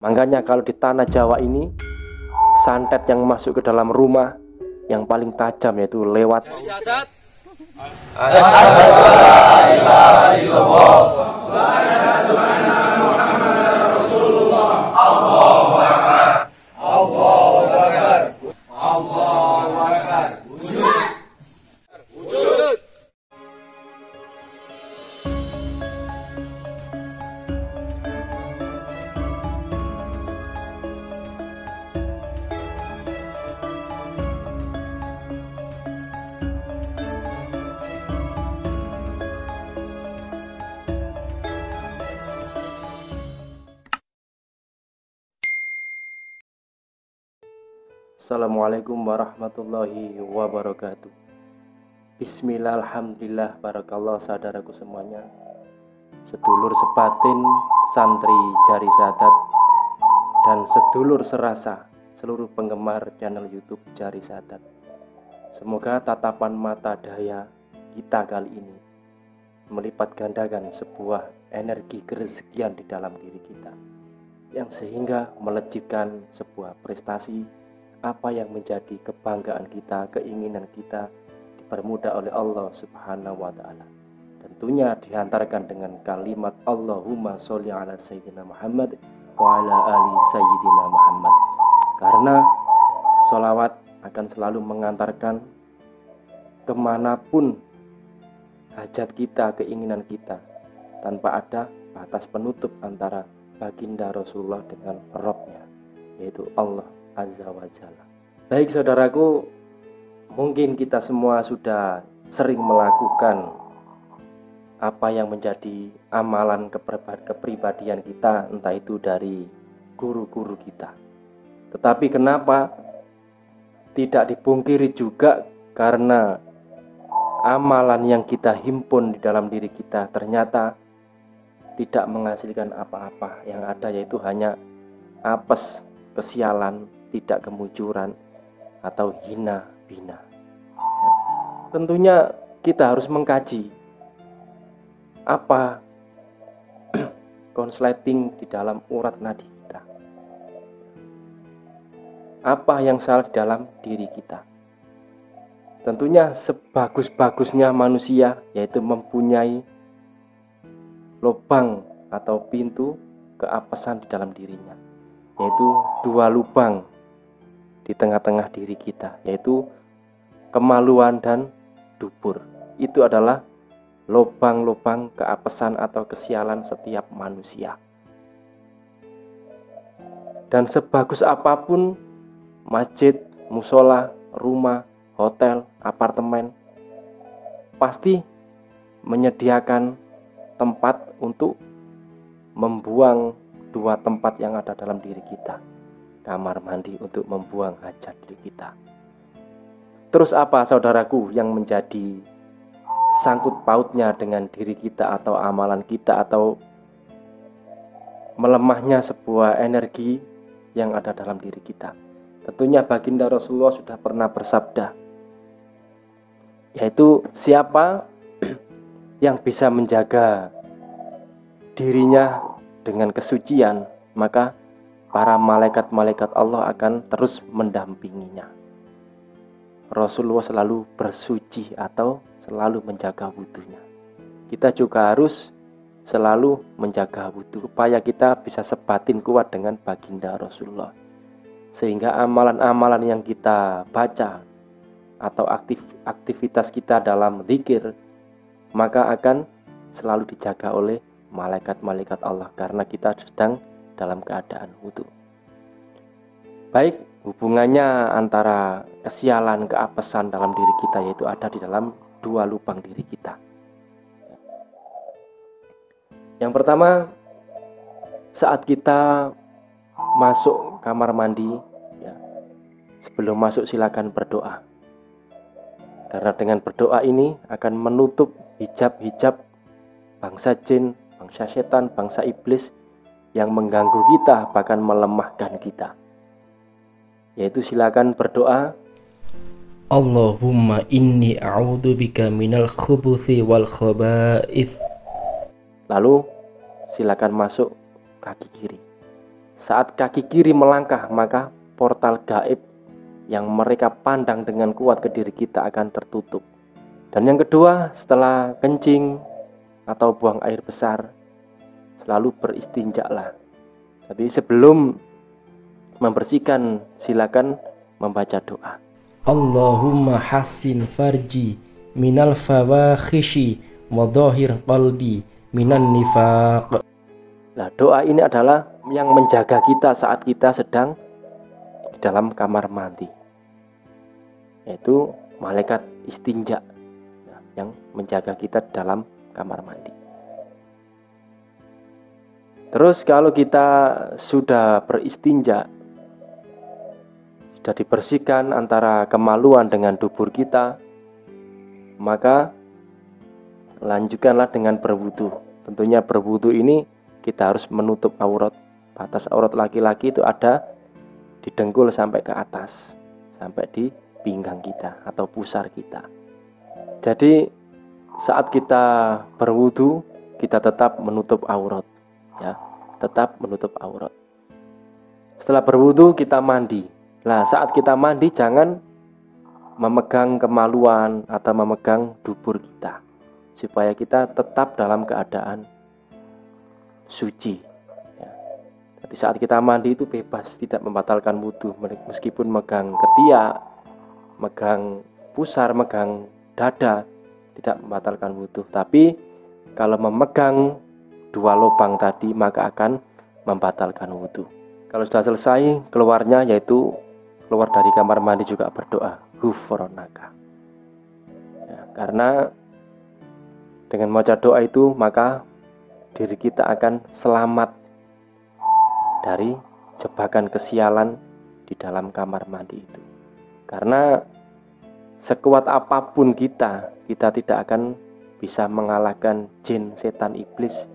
Makanya kalau di tanah Jawa ini, santet yang masuk ke dalam rumah yang paling tajam yaitu lewat Assalamualaikum warahmatullahi wabarakatuh. Bismillah, alhamdulillah, barakallah, saudaraku semuanya, sedulur sebatin, santri Jari Sadat, dan sedulur serasa seluruh penggemar channel YouTube Jari Sadat. Semoga tatapan mata daya kita kali ini melipat gandakan sebuah energi kerezekian di dalam diri kita, yang sehingga melejitkan sebuah prestasi apa yang menjadi kebanggaan kita, keinginan kita dipermudah oleh Allah Subhanahu wa Ta'ala. Tentunya dihantarkan dengan kalimat Allahumma sholli ala Sayyidina Muhammad wa ala ali Sayyidina Muhammad. Karena sholawat akan selalu mengantarkan kemanapun hajat kita, keinginan kita, tanpa ada batas penutup antara baginda Rasulullah dengan Rabb-nya, yaitu Allah Azza wa Jalla. Baik saudaraku, mungkin kita semua sudah sering melakukan apa yang menjadi amalan kepribadian kita, entah itu dari guru-guru kita. Tetapi kenapa tidak dipungkiri juga, karena amalan yang kita himpun di dalam diri kita ternyata tidak menghasilkan apa-apa. Yang ada yaitu hanya apes, kesialan, tidak kemujuran, atau hina bina. Tentunya kita harus mengkaji apa konsleting di dalam urat nadi kita, apa yang salah di dalam diri kita. Tentunya sebagus-bagusnya manusia yaitu mempunyai lubang atau pintu keapesan di dalam dirinya, yaitu dua lubang di tengah-tengah diri kita, yaitu kemaluan dan dubur. Itu adalah lubang-lubang keapesan atau kesialan setiap manusia. Dan sebagus apapun masjid, musola, rumah, hotel, apartemen, pasti menyediakan tempat untuk membuang dua tempat yang ada dalam diri kita. Kamar mandi untuk membuang hajat diri kita. Terus apa saudaraku yang menjadi sangkut pautnya dengan diri kita atau amalan kita, atau melemahnya sebuah energi yang ada dalam diri kita? Tentunya baginda Rasulullah sudah pernah bersabda, yaitu siapa yang bisa menjaga dirinya dengan kesucian, maka para malaikat-malaikat Allah akan terus mendampinginya. Rasulullah selalu bersuci atau selalu menjaga wudhunya. Kita juga harus selalu menjaga wudhu supaya kita bisa sebatin kuat dengan baginda Rasulullah, sehingga amalan-amalan yang kita baca atau aktivitas kita dalam zikir maka akan selalu dijaga oleh malaikat-malaikat Allah, karena kita sedang dalam keadaan wudhu. Baik, hubungannya antara kesialan, keapesan dalam diri kita yaitu ada di dalam dua lubang diri kita. Yang pertama, saat kita masuk kamar mandi, ya, sebelum masuk silakan berdoa, karena dengan berdoa ini akan menutup hijab-hijab bangsa jin, bangsa setan, bangsa iblis yang mengganggu kita, bahkan melemahkan kita. Yaitu silakan berdoa, Allahumma inni a'udzubika minal khubuthi wal khaba'ith. Lalu silakan masuk kaki kiri. Saat kaki kiri melangkah, maka portal gaib yang mereka pandang dengan kuat ke diri kita akan tertutup. Dan yang kedua, setelah kencing atau buang air besar, selalu beristinjaklah. Jadi sebelum membersihkan, silakan membaca doa. Allahumma hassin farji minal fawakhishi wa dhahir qalbi minan nifaq. Nah, doa ini adalah yang menjaga kita saat kita sedang di dalam kamar mandi, yaitu malaikat istinja yang menjaga kita dalam kamar mandi. Terus kalau kita sudah beristinja, sudah dibersihkan antara kemaluan dengan dubur kita, maka lanjutkanlah dengan berwudu. Tentunya berwudu ini kita harus menutup aurat. Batas aurat laki-laki itu ada di dengkul sampai ke atas, sampai di pinggang kita atau pusar kita. Jadi saat kita berwudu, kita tetap menutup aurat, ya, tetap menutup aurat. Setelah berwudu kita mandi. Nah, saat kita mandi jangan memegang kemaluan atau memegang dubur kita, supaya kita tetap dalam keadaan suci. Jadi saat kita mandi itu bebas, tidak membatalkan wudu, meskipun megang ketiak, megang pusar, megang dada, tidak membatalkan wudu. Tapi kalau memegang dua lubang tadi, maka akan membatalkan wudu. Kalau sudah selesai, keluarnya yaitu keluar dari kamar mandi juga berdoa, ghufronaka. Ya, karena dengan membaca doa itu, maka diri kita akan selamat dari jebakan kesialan di dalam kamar mandi itu. Karena sekuat apapun kita tidak akan bisa mengalahkan jin, setan, iblis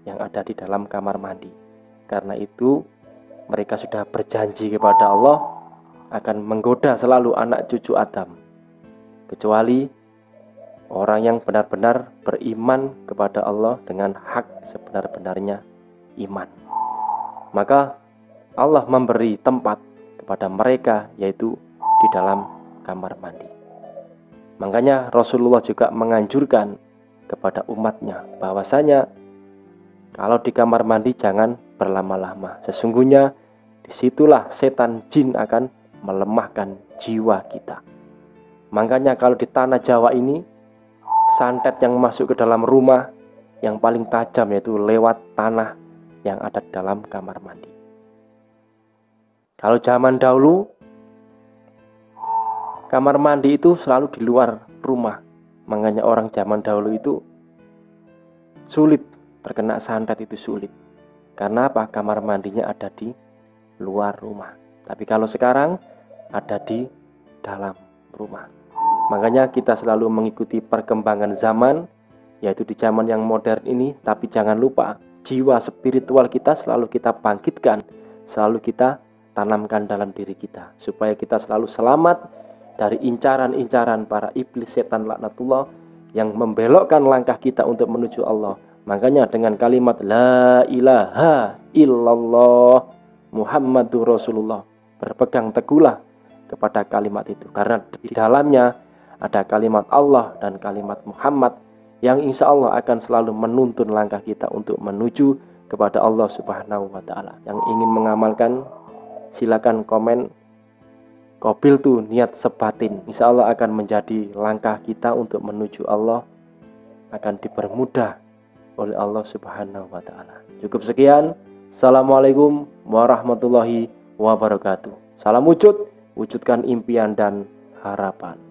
yang ada di dalam kamar mandi. Karena itu mereka sudah berjanji kepada Allah akan menggoda selalu anak cucu Adam, kecuali orang yang benar-benar beriman kepada Allah dengan hak sebenar-benarnya iman. Maka Allah memberi tempat kepada mereka, yaitu di dalam kamar mandi. Makanya Rasulullah juga menganjurkan kepada umatnya bahwasanya kalau di kamar mandi jangan berlama-lama. Sesungguhnya disitulah setan jin akan melemahkan jiwa kita. Makanya kalau di tanah Jawa ini, santet yang masuk ke dalam rumah yang paling tajam yaitu lewat tanah yang ada dalam kamar mandi. Kalau zaman dahulu, kamar mandi itu selalu di luar rumah. Makanya orang zaman dahulu itu sulit terkena santet, itu sulit. Karena apa? Kamar mandinya ada di luar rumah. Tapi kalau sekarang ada di dalam rumah. Makanya kita selalu mengikuti perkembangan zaman, yaitu di zaman yang modern ini. Tapi jangan lupa, jiwa spiritual kita selalu kita bangkitkan, selalu kita tanamkan dalam diri kita, supaya kita selalu selamat dari incaran-incaran para iblis, setan, laknatullah yang membelokkan langkah kita untuk menuju Allah. Makanya dengan kalimat la ilaha illallah Muhammadur Rasulullah, berpegang teguhlah kepada kalimat itu, karena di dalamnya ada kalimat Allah dan kalimat Muhammad yang insya Allah akan selalu menuntun langkah kita untuk menuju kepada Allah Subhanahu wa Ta'ala. Yang ingin mengamalkan, silakan komen Qabil tuh niat sebatin. Insya Allah akan menjadi langkah kita untuk menuju Allah, akan dipermudah oleh Allah Subhanahu wa Ta'ala. Cukup sekian. Assalamualaikum warahmatullahi wabarakatuh. Salam wujud, wujudkan impian dan harapan.